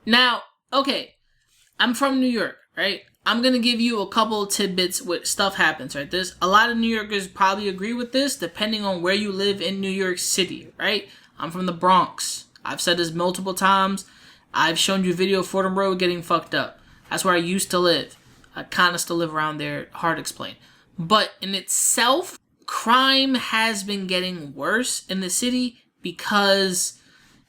Now, okay, I'm from New York, right? I'm gonna give you a couple tidbits what stuff happens, right? There's a lot of New Yorkers probably agree with this, depending on where you live in New York City, right? I'm from the Bronx. I've said this multiple times. I've shown you video of Fordham Road getting fucked up. That's where I used to live. I kind of still live around there. Hard to explain. But in itself, crime has been getting worse in the city because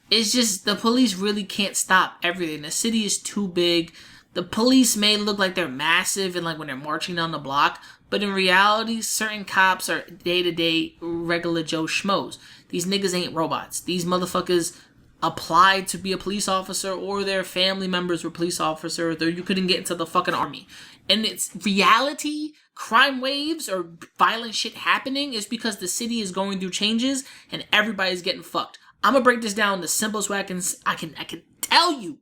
it's just the police really can't stop everything. The city is too big. The police may look like they're massive and like when they're marching down the block, but in reality, certain cops are day-to-day regular Joe Schmoes. These niggas ain't robots. These motherfuckers applied to be a police officer, or their family members were police officers, or you couldn't get into the fucking army. And it's reality, crime waves or violent shit happening is because the city is going through changes and everybody's getting fucked. I'm gonna break this down the simplest way I can tell you.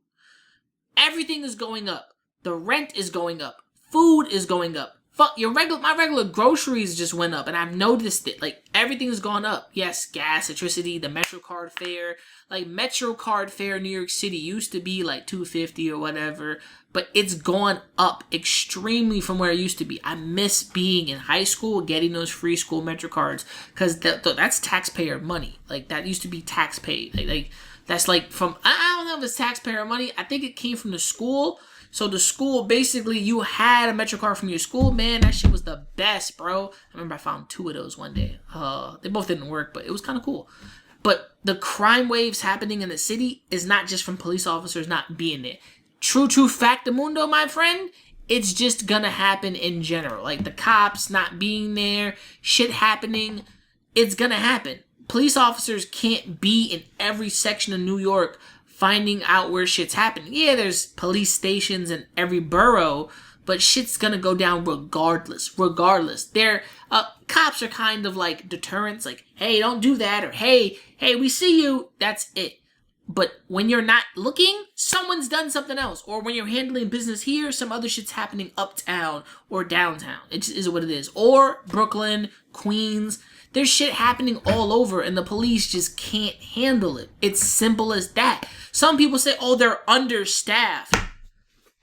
Everything is going up. The rent is going up. Food is going up. Fuck, my regular groceries just went up, and I've noticed it. Like, everything's gone up. Yes, gas, electricity, the MetroCard fare. Like, MetroCard fare in New York City used to be like $2.50 or whatever, but it's gone up extremely from where it used to be. I miss being in high school, getting those free school MetroCards, because that's taxpayer money. Like, that used to be tax paid. Like that's like from, I don't know if it's taxpayer money. I think it came from the school. So the school, basically, you had a MetroCard from your school. Man, that shit was the best, bro. I remember I found 2 of those one day. They both didn't work, but it was kind of cool. But the crime waves happening in the city is not just from police officers not being there. True factamundo, my friend. It's just gonna happen in general. Like the cops not being there, shit happening. It's gonna happen. Police officers can't be in every section of New York finding out where shit's happening. Yeah, there's police stations in every borough, but shit's gonna go down regardless. They're cops are kind of like deterrents, like, hey, don't do that, or hey, we see you. That's it. But when you're not looking, someone's done something else. Or when you're handling business here, some other shit's happening uptown or downtown. It just is what it is. Or Brooklyn, Queens. There's shit happening all over and the police just can't handle it. It's simple as that. Some people say, oh, they're understaffed.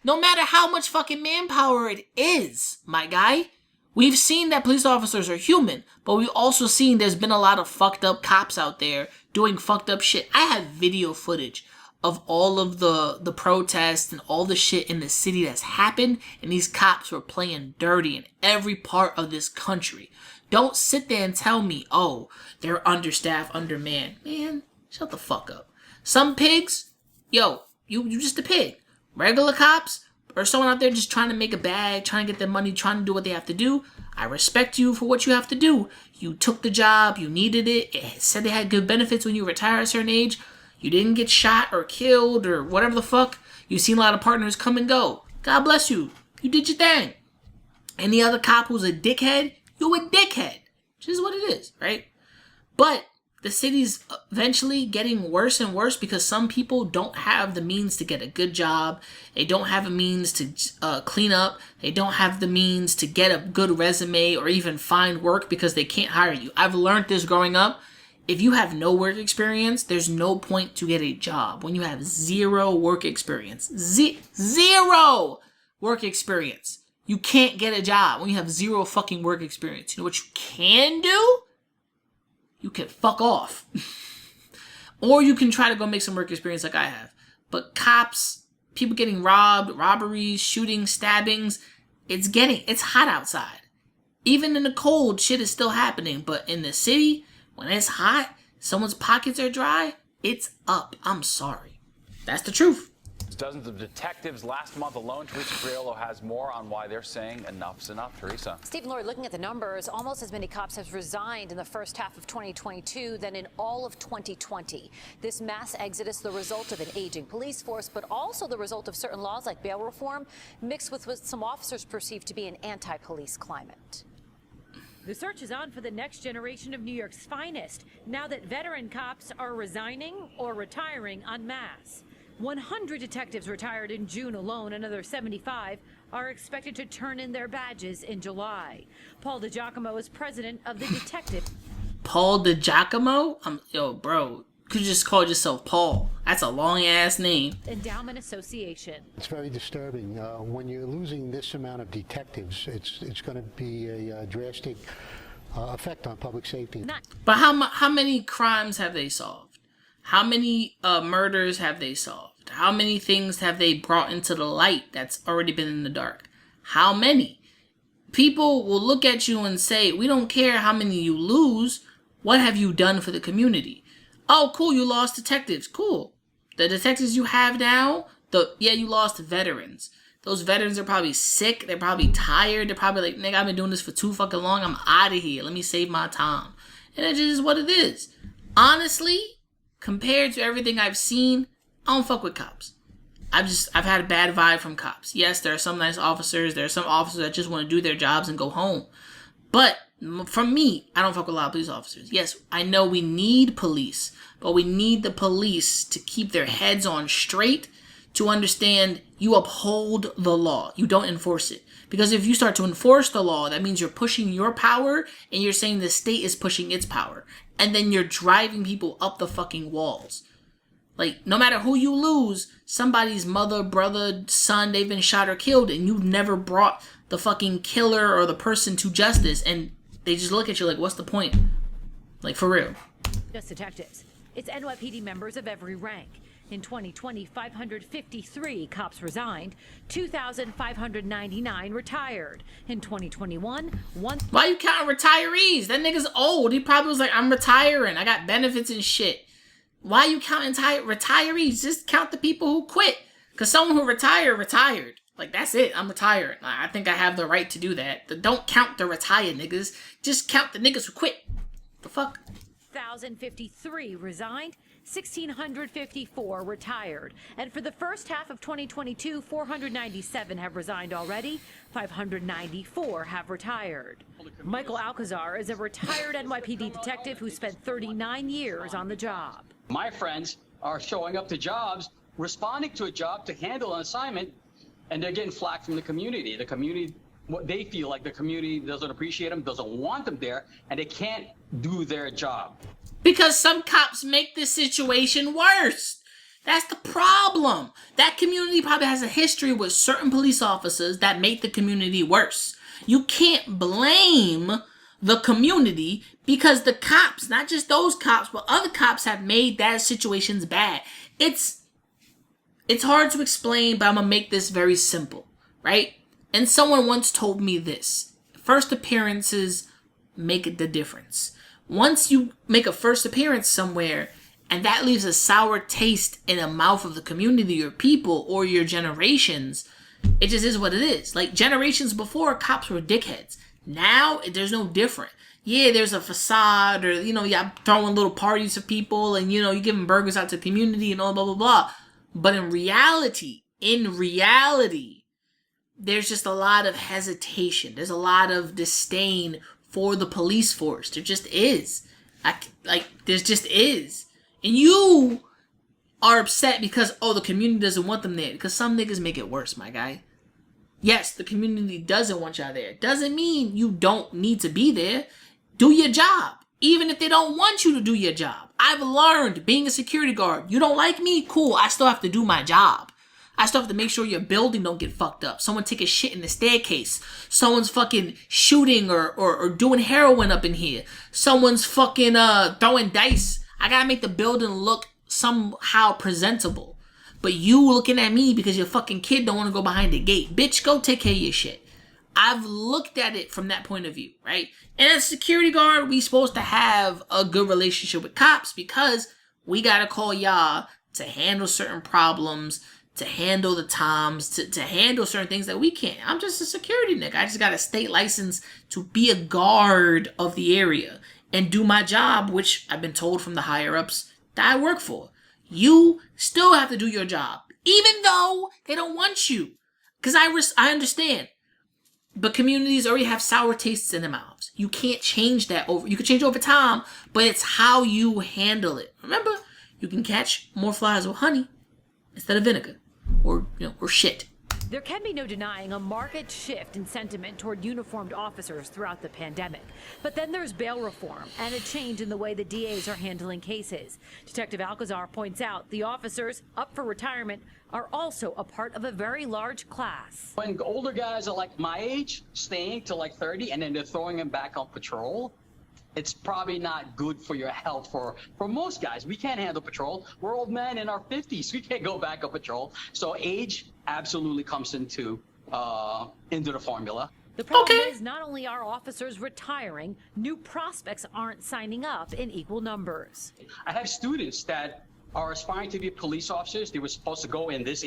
No matter how much fucking manpower it is, my guy. We've seen that police officers are human, but we've also seen there's been a lot of fucked up cops out there doing fucked up shit. I have video footage of all of the protests and all the shit in the city that's happened, and these cops were playing dirty in every part of this country. Don't sit there and tell me, oh, they're understaffed, undermanned. Man, shut the fuck up. Some pigs, yo, you just a pig. Regular cops, or someone out there just trying to make a bag, trying to get their money, trying to do what they have to do. I respect you for what you have to do. You took the job, you needed it. It said they had good benefits when you retire at a certain age. You didn't get shot or killed or whatever the fuck. You've seen a lot of partners come and go. God bless you. You did your thing. Any other cop who's a dickhead, you a dickhead. Which is what it is, right? But the city's eventually getting worse and worse because some people don't have the means to get a good job. They don't have a means to clean up. They don't have the means to get a good resume or even find work because they can't hire you. I've learned this growing up. If you have no work experience, there's no point to get a job. When you have zero work experience, zero work experience, you can't get a job when you have zero fucking work experience. You know what you can do? You can fuck off. Or you can try to go make some work experience like I have. But cops, people getting robbed, robberies, shootings, stabbings, it's hot outside. Even in the cold, shit is still happening. But in the city, when it's hot, someone's pockets are dry, it's up. I'm sorry. That's the truth. Dozens of detectives last month alone. Teresa Friolo has more on why they're saying enough's enough. Teresa. Stephen Lloyd, looking at the numbers, almost as many cops have resigned in the first half of 2022 than in all of 2020. This mass exodus, the result of an aging police force, but also the result of certain laws like bail reform, mixed with what some officers perceive to be an anti-police climate. The search is on for the next generation of New York's finest, now that veteran cops are resigning or retiring en masse. 100 detectives retired in June alone. Another 75 are expected to turn in their badges in July. Paul DiGiacomo is president of the detective. Paul DiGiacomo? Yo, bro, could just call yourself Paul. That's a long ass name. Endowment Association. It's very disturbing. When you're losing this amount of detectives, it's going to be a drastic effect on public safety. But how many crimes have they solved? How many murders have they solved? How many things have they brought into the light that's already been in the dark? How many? People will look at you and say, we don't care how many you lose. What have you done for the community? Oh, cool, you lost detectives. Cool. The detectives you have now, you lost veterans. Those veterans are probably sick. They're probably tired. They're probably like, nigga, I've been doing this for too fucking long. I'm out of here. Let me save my time. And it just is what it is. Honestly, compared to everything I've seen, I don't fuck with cops. I've had a bad vibe from cops. Yes, there are some nice officers. There are some officers that just want to do their jobs and go home. But from me, I don't fuck with a lot of police officers. Yes, I know we need police, but we need the police to keep their heads on straight, to understand you uphold the law. You don't enforce it. Because if you start to enforce the law, that means you're pushing your power and you're saying the state is pushing its power. And then you're driving people up the fucking walls. Like, no matter who you lose, somebody's mother, brother, son, they've been shot or killed, and you've never brought the fucking killer or the person to justice, and they just look at you like, what's the point? Like, for real. Just detectives. It's NYPD members of every rank. In 2020, 553 cops resigned, 2,599 retired. In 2021, Why you counting retirees? That nigga's old. He probably was like, I'm retiring. I got benefits and shit. Why you counting retirees? Just count the people who quit. Because someone who retired. Like, that's it. I'm retired. I think I have the right to do that. Don't count the retired niggas. Just count the niggas who quit. The fuck? 1,053 resigned, 1,654 retired. And for the first half of 2022, 497 have resigned already, 594 have retired. Michael Alcazar is a retired NYPD detective who spent 39 years on the job. My friends are showing up to jobs, responding to a job to handle an assignment, and they're getting flack from the community. The community, they feel like the community doesn't appreciate them, doesn't want them there, and they can't do their job. Because some cops make this situation worse. That's the problem. That community probably has a history with certain police officers that make the community worse. You can't blame the community because the cops, not just those cops, but other cops have made that situations bad. It's hard to explain, but I'm gonna make this very simple, right? And someone once told me this: first appearances make the difference. Once you make a first appearance somewhere and that leaves a sour taste in the mouth of the community, your people, or your generations, it just is what it is. Like, generations before, cops were dickheads. Now, there's no different. Yeah, there's a facade, or, you're throwing little parties for people, and, you're giving burgers out to the community and all blah, blah, blah. But in reality, there's just a lot of hesitation. There's a lot of disdain for the police force. There just is. There just is. And you are upset because, the community doesn't want them there. Because some niggas make it worse, my guy. Yes, the community doesn't want y'all there. Doesn't mean you don't need to be there. Do your job. Even if they don't want you to do your job. I've learned being a security guard. You don't like me? Cool. I still have to do my job. I still have to make sure your building don't get fucked up. Someone take a shit in the staircase. Someone's fucking shooting or doing heroin up in here. Someone's fucking throwing dice. I gotta make the building look somehow presentable. But you looking at me because your fucking kid don't want to go behind the gate. Bitch, go take care of your shit. I've looked at it from that point of view, right? And as a security guard, we supposed to have a good relationship with cops because we gotta call y'all to handle certain problems, to handle the times, to handle certain things that we can't. I'm just a security nigga. I just got a state license to be a guard of the area and do my job, which I've been told from the higher-ups that I work for. You still have to do your job, even though they don't want you. Because I understand. But communities already have sour tastes in their mouths. You can't change that over. You can change over time, but it's how you handle it. Remember, you can catch more flies with honey instead of vinegar. Or shit. There can be no denying a marked shift in sentiment toward uniformed officers throughout the pandemic. But then there's bail reform and a change in the way the DAs are handling cases. Detective Alcazar points out the officers up for retirement are also a part of a very large class. When older guys are like my age, staying till like 30, and then they're throwing them back on patrol, it's probably not good for your health for most guys. We can't handle patrol. We're old men in our 50s. We can't go back on patrol. So age absolutely comes into the formula. The problem is not only are officers retiring, new prospects aren't signing up in equal numbers. I have students that are aspiring to be police officers. They were supposed to go in this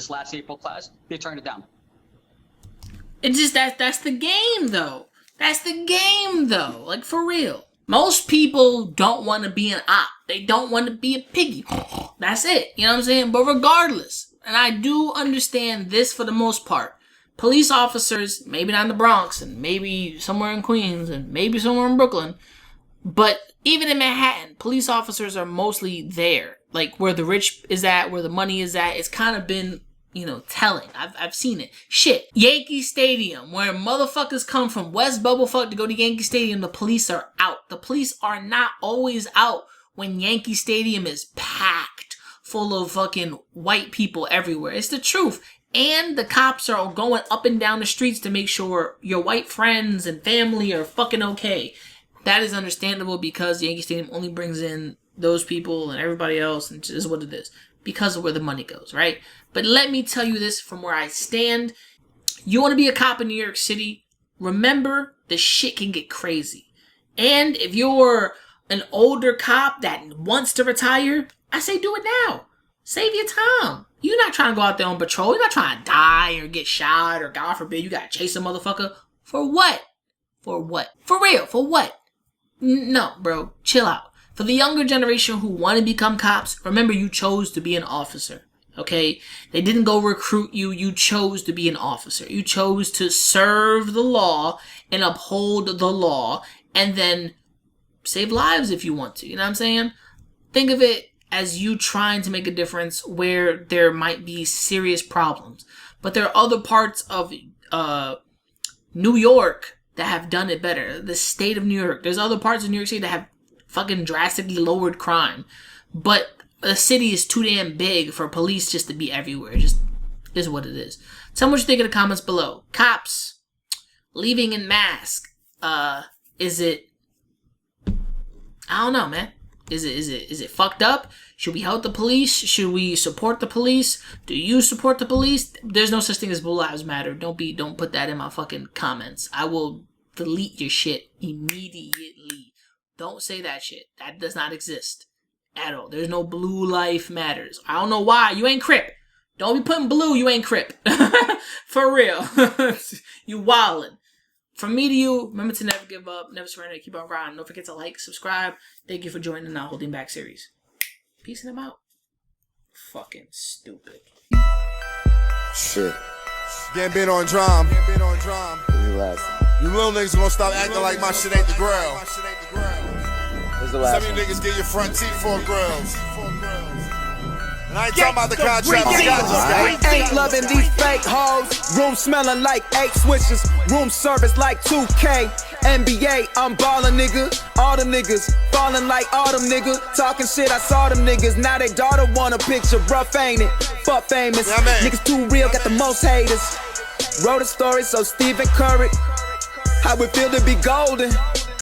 last April class. They turned it down. It's just that's the game, though. That's the game, though. Like, for real. Most people don't want to be an op. They don't want to be a piggy. That's it. You know what I'm saying? But regardless, and I do understand this for the most part, police officers, maybe not in the Bronx, and maybe somewhere in Queens, and maybe somewhere in Brooklyn, but even in Manhattan, police officers are mostly there. Like, where the rich is at, where the money is at, it's kind of been, you know, telling. I've seen it. Shit. Yankee Stadium, where motherfuckers come from West Bubblefuck to go to Yankee Stadium, the police are out. The police are not always out when Yankee Stadium is packed full of fucking white people everywhere. It's the truth. And the cops are going up and down the streets to make sure your white friends and family are fucking okay. That is understandable because Yankee Stadium only brings in those people and everybody else, and it is what it is. Because of where the money goes, right? But let me tell you this from where I stand. You want to be a cop in New York City, remember the shit can get crazy. And if you're an older cop that wants to retire, I say do it now. Save your time. You're not trying to go out there on patrol. You're not trying to die or get shot or, God forbid, you got to chase a motherfucker. For what? For what? For real, for what? No, bro, chill out. For the younger generation who want to become cops, remember you chose to be an officer, okay? They didn't go recruit you. You chose to be an officer. You chose to serve the law and uphold the law and then save lives if you want to. You know what I'm saying? Think of it as you trying to make a difference where there might be serious problems. But there are other parts of New York that have done it better. The state of New York. There's other parts of New York City that have fucking drastically lowered crime. But the city is too damn big for police just to be everywhere. It just is what it is. Tell me what you think in the comments below. Cops leaving in mask. Is it, I don't know, man. Is it fucked up? Should we help the police? Should we support the police? Do you support the police? There's no such thing as Blue Lives Matter. Don't put that in my fucking comments. I will delete your shit immediately. Don't say that shit. That does not exist at all. There's no Blue Life Matters. I don't know why. You ain't Crip. Don't be putting blue. You ain't Crip. For real. You wildin'. From me to you, remember to never give up, never surrender, keep on riding. Don't forget to like, subscribe. Thank you for joining the Not Holding Back series. Peace and I'm out. Fucking stupid. Shit. Gambino on drum. You You little niggas gonna stop acting like my shit ain't the grill. Where's the last Some of one? you niggas get your front teeth for grills. And I ain't talking about the contract. I Ain't loving these fake hoes. Room smelling like 8 switches. Room service like 2K. NBA, I'm ballin', nigga. All them niggas fallin' like autumn, nigga. Talking shit, I saw them niggas. Now they daughter want a picture. Rough, ain't it? Fuck famous. Yeah, man. Niggas too real, got the most haters. Wrote a story, so Stephen Curry. How it feel to be golden.